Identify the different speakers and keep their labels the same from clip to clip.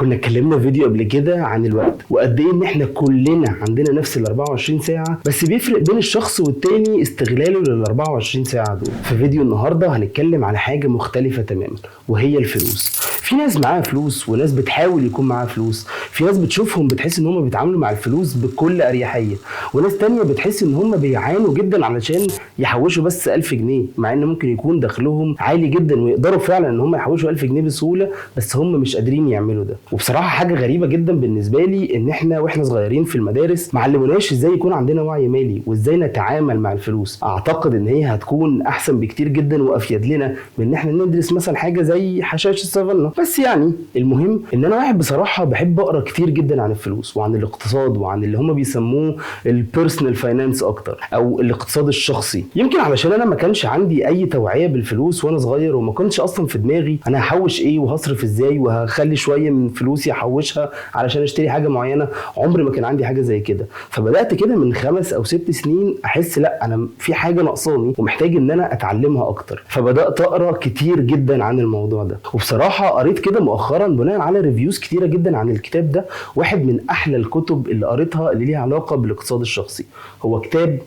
Speaker 1: كنا اتكلمنا في فيديو قبل كده عن الوقت وقد ايه ان احنا كلنا عندنا نفس ال 24 ساعه، بس بيفرق بين الشخص والتاني استغلاله لل 24 ساعه دول. في فيديو النهارده هنتكلم على حاجه مختلفه تماما وهي الفلوس. في ناس معاها فلوس وناس بتحاول يكون معاها فلوس، في ناس بتشوفهم بتحس ان هم بيتعاملوا مع الفلوس بكل اريحيه، وناس تانية بتحس ان هم بيعانوا جدا علشان يحوشوا بس 1000 جنيه، مع ان ممكن يكون دخلهم عالي جدا ويقدروا فعلا ان هم يحوشوا 1000 جنيه بسهوله، بس هم مش قادرين يعملوا ده. وبصراحه حاجه غريبه جدا بالنسبه لي ان احنا واحنا صغيرين في المدارس ما علموناش ازاي يكون عندنا وعي مالي وازاي نتعامل مع الفلوس. اعتقد ان هي هتكون احسن بكتير جدا وافيد لنا من ان احنا ندرس مثلا حاجه زي حشائش السافانا. بس يعني المهم ان انا واحد بصراحه بحب اقرا كتير جدا عن الفلوس وعن الاقتصاد وعن اللي هم بيسموه البيرسونال فاينانس اكتر او الاقتصاد الشخصي. يمكن علشان انا ما كانش عندي اي توعيه بالفلوس وانا صغير، وما كنتش اصلا في دماغي انا هحوش ايه وهصرف ازاي وهخلي شويه من فلوسي احوشها علشان اشتري حاجه معينه. عمري ما كان عندي حاجه زي كده. فبدات كده من 5 أو 6 سنين احس لا انا في حاجه ناقصاني ومحتاج ان انا اتعلمها اكتر. فبدات اقرا كتير جدا عن الموضوع ده، وبصراحه قريت كده مؤخرا بناء على ريفيوز كتيره جدا عن الكتاب ده. واحد من احلى الكتب اللي قريتها اللي ليها علاقه بالاقتصاد الشخصي هو كتاب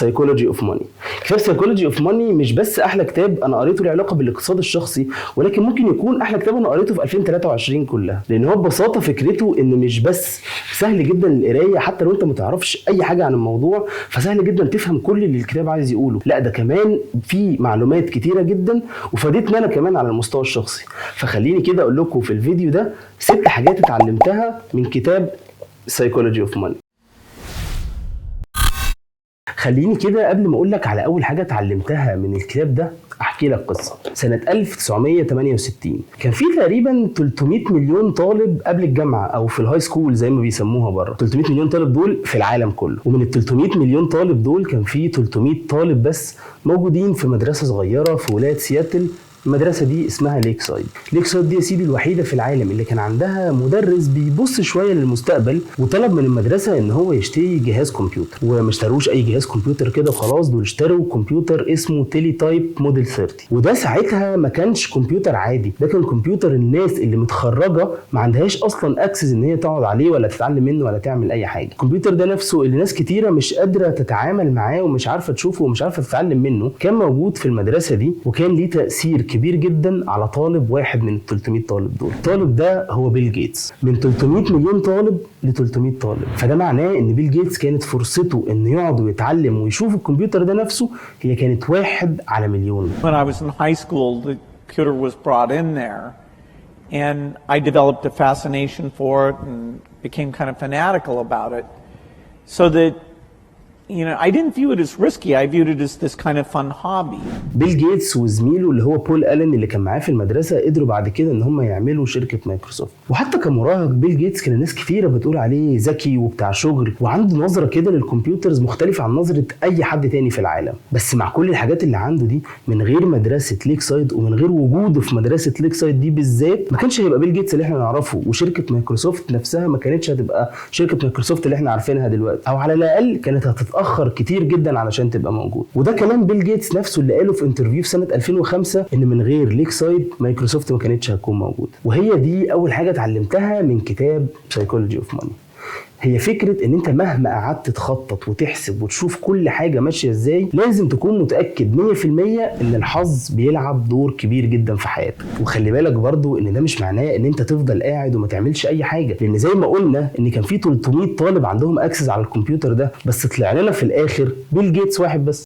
Speaker 1: Psychology of Money. كتاب Psychology of Money مش بس احلى كتاب انا قريته له علاقه بالاقتصاد الشخصي، ولكن ممكن يكون احلى كتاب انا قريته في 2023 كلها، لان هو ببساطه فكرته ان مش بس سهل جدا القرايه حتى لو انت ما تعرفش اي حاجه عن الموضوع، فسهل جدا تفهم كل اللي الكتاب عايز يقوله. لا ده كمان في معلومات كتيره جدا وفادتني انا كمان على المستوى الشخصي. فخليني كده اقول لكم في الفيديو ده 6 حاجات اتعلمتها من كتاب Psychology of Money. خليني كده قبل ما اقول لك على اول حاجه اتعلمتها من الكتاب ده احكي لك قصه. سنه 1968 كان في تقريبا 300 مليون طالب قبل الجامعه او في الهاي سكول زي ما بيسموها بره. 300 مليون طالب دول في العالم كله، ومن ال 300 مليون طالب دول كان في 300 طالب بس موجودين في مدرسه صغيره في ولايه سياتل. المدرسه دي اسمها ليك سايد. ليك سايد دي يا سيدي الوحيده في العالم اللي كان عندها مدرس بيبص شويه للمستقبل، وطلب من المدرسه ان هو يشتري جهاز كمبيوتر. وما اشتروش اي جهاز كمبيوتر كده خلاص، دول اشتروا كمبيوتر اسمه تيلي تايب موديل 30. وده ساعتها ما كانش كمبيوتر عادي، ده كان كمبيوتر الناس اللي متخرجه ما عندهاش اصلا اكسس ان هي تقعد عليه ولا تتعلم منه ولا تعمل اي حاجه. الكمبيوتر ده نفسه اللي ناس كتيره مش قادره تتعامل معاه ومش عارفه تشوفه ومش عارفه تتعلم منه، كان موجود في المدرسه دي وكان ليه تاثير كبير جدا على طالب واحد من ال 300 طالب دول. الطالب ده هو بيل جيتس. من 300 مليون طالب ل 300 طالب، فده معناه ان بيل جيتس كانت فرصته انه يقعد ويتعلم ويشوف الكمبيوتر ده نفسه هي كانت 1 على مليون.
Speaker 2: When I was in high school, the computer was brought in there, and I developed a fascination for it and became kind of fanatical about it, so that I didn't view it as risky. I viewed it as this kind of fun hobby.
Speaker 1: بيل جيتس وزميله اللي هو بول ألين اللي كان معاه في المدرسة قدروا بعد كده ان هم يعملوا شركة مايكروسوفت. وحتى كمراهق بيل جيتس كان ناس كثيرة بتقول عليه ذكي وبتاع شغل وعنده نظرة كده للكمبيوترز مختلفة عن نظرة اي حد تاني في العالم. بس مع كل الحاجات اللي عنده دي، من غير مدرسة ليك سايد ومن غير وجوده في مدرسة ليك سايد دي بالذات، ما كانش هيبقى بيل جيتس اللي احنا نعرفه، وشركة مايكروسوفت نفسها ما كانتش هتبقى شركة مايكروسوفت اللي احنا عارفينها دلوقتي، او على الاقل كانت هتتأخر كتير جدا علشان تبقى موجود. وده كلام بيل جيتس نفسه اللي قاله في انترفيو في سنه 2005 ان من غير ليك سايد مايكروسوفت ما كانتش هتكون موجوده. وهي دي اول حاجه اتعلمتها من كتاب Psychology of Money. هي فكرة ان انت مهما قعدت تخطط وتحسب وتشوف كل حاجة ماشية ازاي، لازم تكون متأكد 100% ان الحظ بيلعب دور كبير جدا في حياتك. وخلي بالك برضو ان ده مش معناه ان انت تفضل قاعد وما تعملش اي حاجة، لان زي ما قلنا ان كان في 300 طالب عندهم اكسس على الكمبيوتر ده، بس طلع لنا في الاخر بيل جيتس واحد بس.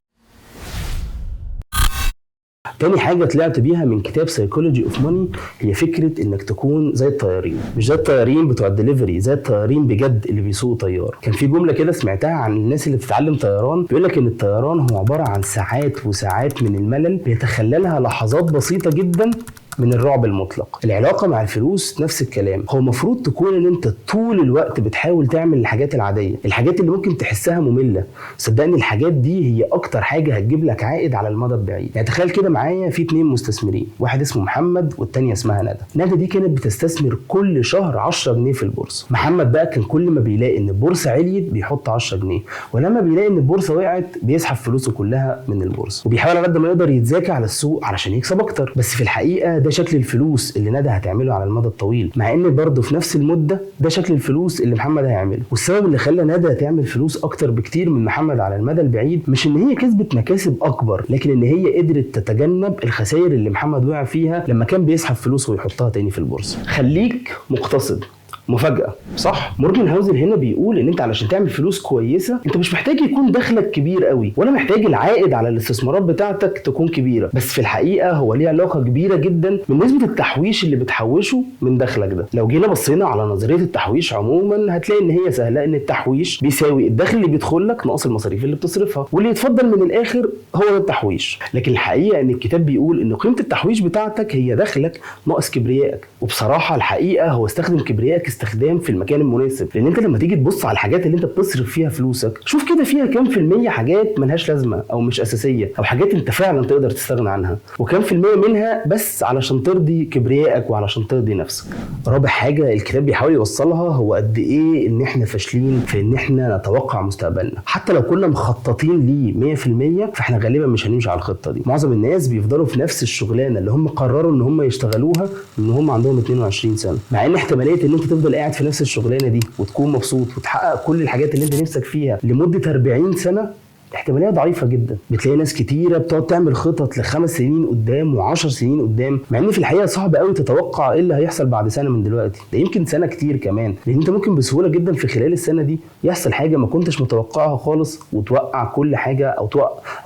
Speaker 1: تاني حاجة طلعت بيها من كتاب Psychology of Money هي فكرة انك تكون زي الطيارين، مش زي الطيارين بتوع الدليفري، زي الطيارين بجد اللي بيسوقوا طيارة. كان في جملة كده سمعتها عن الناس اللي بتتعلم طيران، بيقولك ان الطيران هو عبارة عن ساعات وساعات من الملل بيتخللها لحظات بسيطة جدا من الرعب المطلق. العلاقة مع الفلوس نفس الكلام، هو مفروض تكون ان انت طول الوقت بتحاول تعمل الحاجات العادية، الحاجات اللي ممكن تحسها مملة. صدقني الحاجات دي هي اكتر حاجة هتجيب لك عائد على المدى البعيد. يعني تخيل كده معايا في 2 مستثمرين، واحد اسمه محمد والتانية اسمها ندى. ندى دي كانت بتستثمر كل شهر 10 جنيه في البورصة. محمد بقى كان كل ما بيلاقي ان البورصة عليت بيحط 10 جنيه، ولما بيلاقي ان البورصة وقعت بيسحب فلوسه كلها من البورصة، وبيحاول على قد ما يقدر يتذاكى على السوق علشان يكسب اكتر. بس في الحقيقة ده شكل الفلوس اللي ندى هتعمله على المدى الطويل، مع ان برضه في نفس المده ده شكل الفلوس اللي محمد هيعمله. والسبب اللي خلى ندى تعمل فلوس اكتر بكتير من محمد على المدى البعيد مش ان هي كسبت مكاسب اكبر، لكن ان هي قدرت تتجنب الخسائر اللي محمد وقع فيها لما كان بيسحب فلوس ويحطها تاني في البورصه. خليك مقتصد. مفاجأة صح؟ مورجان هاوزن هنا بيقول ان انت علشان تعمل فلوس كويسة انت مش محتاج يكون دخلك كبير قوي، ولا محتاج العائد على الاستثمارات بتاعتك تكون كبيرة، بس في الحقيقة هو ليه علاقة كبيرة جدا من نسبة التحويش اللي بتحوشه من دخلك ده. لو جينا بصينا على نظرية التحويش عموما هتلاقي ان هي سهلة، ان التحويش بيساوي الدخل اللي بيدخل لك ناقص المصاريف اللي بتصرفها، واللي يتفضل من الاخر هو ده التحويش. لكن الحقيقة ان الكتاب بيقول ان قيمة التحويش بتاعتك هي دخلك ناقص كبريائك. وبصراحة الحقيقة هو استخدم كبريائك استخدام في المكان المناسب، لان انت لما تيجي تبص على الحاجات اللي انت بتصرف فيها فلوسك شوف كده فيها كام في المية حاجات ملهاش لازمة او مش اساسية، او حاجات انت فعلا تقدر تستغنى عنها، وكام في المية منها بس علشان ترضي كبريائك وعلشان ترضي نفسك. رابع حاجة الكتاب بيحاول يوصلها هو قد ايه ان احنا فاشلين في ان احنا نتوقع مستقبلنا. حتى لو كنا مخططين ليه 100% فاحنا غالبا مش هنمشي على الخطة دي. معظم الناس بيفضلوا في نفس الشغلانة اللي هم قرروا ان هم يشتغلوها من هم عندهم 22 سنة، مع ان احتمالية ان انت تفضل قاعد في نفس الشغلانه دي وتكون مبسوط وتحقق كل الحاجات اللي انت نفسك فيها لمده 40 سنه احتماليه ضعيفه جدا. بتلاقي ناس كتيره بتقعد تعمل خطط ل5 سنين قدام و10 سنين قدام، مع ان في الحقيقه صعب قوي تتوقع ايه اللي هيحصل بعد سنه من دلوقتي، ده يمكن سنه كتير كمان، لان انت ممكن بسهوله جدا في خلال السنه دي يحصل حاجه ما كنتش متوقعها خالص وتوقع كل حاجه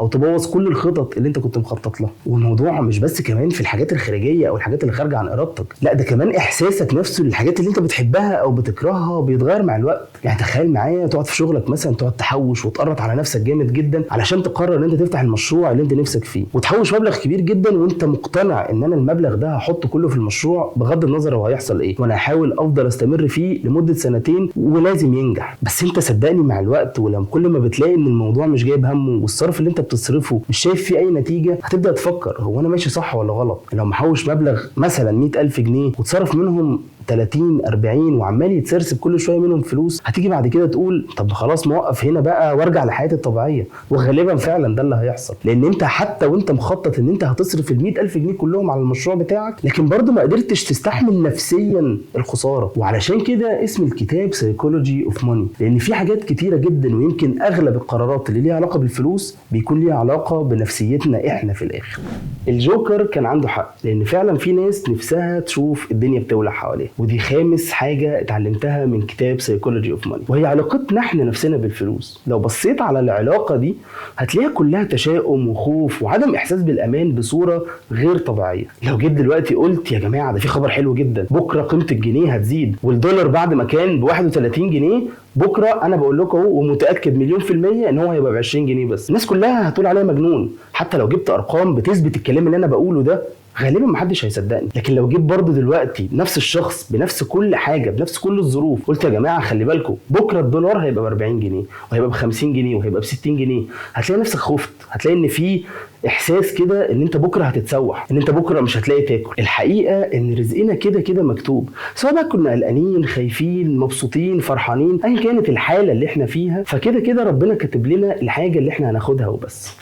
Speaker 1: او تبوظ كل الخطط اللي انت كنت مخطط لها. والموضوع مش بس كمان في الحاجات الخارجيه او الحاجات اللي خارجه عن ارادتك، لا ده كمان احساسك نفسه للحاجات اللي انت بتحبها او بتكرهها بيتغير مع الوقت. يعني تخيل معايا تقعد في شغلك مثلا تقعد تحوش وتقرط على نفسك جامد جدا علشان تقرر ان انت تفتح المشروع اللي انت نفسك فيه، وتحوش مبلغ كبير جدا وانت مقتنع ان انا المبلغ ده هحطه كله في المشروع بغض النظر هو هيحصل ايه، وانا هحاول افضل استمر فيه لمده 2 سنين ولازم ينجح. بس انت صدقني مع الوقت ولما كل ما بتلاقي ان الموضوع مش جايب همه والصرف اللي انت بتصرفه مش شايف فيه اي نتيجه هتبدا تفكر هو انا ماشي صح ولا غلط. لو محوش مبلغ مثلا 100,000 جنيه وتصرف منهم 30 40 وعمال يتسرسب كل شويه منهم فلوس، هتيجي بعد كده تقول طب خلاص موقف هنا بقى وارجع لحياتي الطبيعيه، وغالبا فعلا ده اللي هيحصل، لان انت حتى وانت مخطط ان انت هتصرف ال100,000 جنيه كلهم على المشروع بتاعك لكن برضه ما قدرتش تستحمل نفسيا الخساره. وعلشان كده اسم الكتاب سايكولوجي اوف ماني، لان في حاجات كتيره جدا ويمكن اغلب القرارات اللي ليها علاقه بالفلوس بيكون ليها علاقه بنفسيتنا احنا في الاخر. الجوكر كان عنده حق، لان فعلا في ناس نفسها تشوف الدنيا بتولع حواليها، ودي خامس حاجه اتعلمتها من كتاب سايكولوجي اوف ماني، وهي علاقتنا احنا نفسنا بالفلوس. لو بصيت على العلاقه دي هتلاقيها كلها تشاؤم وخوف وعدم احساس بالامان بصوره غير طبيعيه. لو جيت دلوقتي قلت يا جماعه ده في خبر حلو جدا، بكره قيمه الجنيه هتزيد والدولار بعد ما كان ب 31 جنيه بكره انا بقول لكم اهو ومتاكد 100% ان هو هيبقى ب 20 جنيه بس، الناس كلها هتقول عليا مجنون. حتى لو جبت ارقام بتثبت الكلام اللي انا بقوله ده غالبا محدش هيصدقني. لكن لو جيت برضه دلوقتي نفس الشخص بنفس كل حاجه بنفس كل الظروف قلت يا جماعه خلي بالكم بكره الدولار هيبقى ب 40 جنيه وهيبقى ب 50 جنيه وهيبقى ب 60 جنيه، هتلاقي نفسك خفت، هتلاقي ان في احساس كده ان انت بكره هتتسوح، ان انت بكره مش هتلاقي تاكل. الحقيقه ان رزقنا كده كده مكتوب، سواء بقى كنا قلقانين خايفين مبسوطين فرحانين ايا كانت الحاله اللي احنا فيها، فكده كده ربنا كاتب لنا الحاجه اللي احنا هناخدها وبس.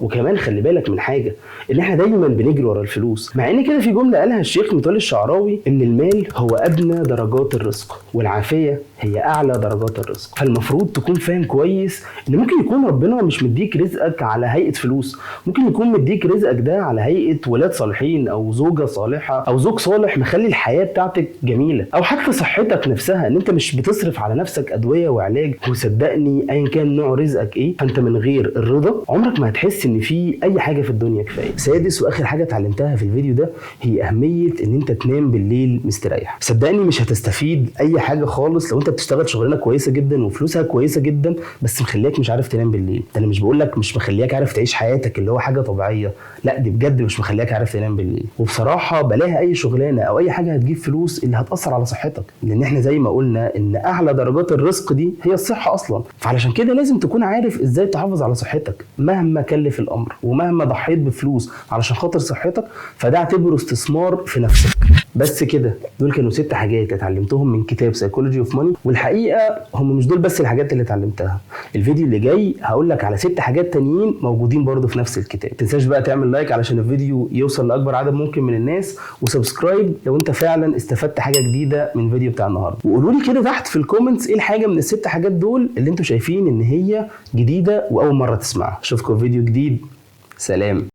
Speaker 1: وكمان خلي بالك من حاجه، ان احنا دايما بنجري ورا الفلوس، مع ان كده في جمله قالها الشيخ متولي الشعراوي ان المال هو ادنى درجات الرزق والعافيه هي اعلى درجات الرزق. فالمفروض تكون فاهم كويس ان ممكن يكون ربنا مش مديك رزقك على هيئه فلوس، ممكن يكون مديك رزقك ده على هيئه ولاد صالحين او زوجه صالحه او زوج صالح مخلي الحياه بتاعتك جميله، او حتى صحتك نفسها ان انت مش بتصرف على نفسك ادويه وعلاج. وصدقني ايا كان نوع رزقك ايه فانت من غير الرضا عمرك ما هتحس ان في اي حاجه في الدنيا كفايه. سادس واخر حاجه اتعلمتها في الفيديو ده هي اهميه ان انت تنام بالليل مستريح. صدقني مش هتستفيد اي حاجه خالص لو انت بتشتغل شغلانه كويسه جدا وفلوسها كويسه جدا بس مخليك مش عارف تنام بالليل. انا مش بقول لك مش مخليك عارف تعيش حياتك اللي هو حاجه طبيعيه، لا دي بجد مش مخليك عارف تنام بالليل. وبصراحه بلاها اي شغلانه او اي حاجه هتجيب فلوس اللي هتاثر على صحتك، لان احنا زي ما قلنا ان اعلى درجات الرزق دي هي الصحه اصلا. فعلشان كده لازم تكون عارف ازاي تحافظ على صحتك مهما مهما كلف الامر ومهما ضحيت بفلوس علشان خاطر صحتك، فده اعتبره استثمار في نفسك. بس كده، دول كانوا 6 حاجات اتعلمتهم من كتاب سايكولوجي اوف ماني، والحقيقه هم مش دول بس الحاجات اللي اتعلمتها. الفيديو اللي جاي هقول لك على 6 حاجات تانيين موجودين برضو في نفس الكتاب. تنساش بقى تعمل لايك علشان الفيديو يوصل لاكبر عدد ممكن من الناس، وسبسكرايب لو انت فعلا استفدت حاجه جديده من الفيديو بتاع النهارده. وقولوا لي كده تحت في الكومنتس ايه الحاجه من ال6 حاجات دول اللي انتوا شايفين ان هي جديده واول مره تسمعها. اشوفكم في فيديو جديد. سلام.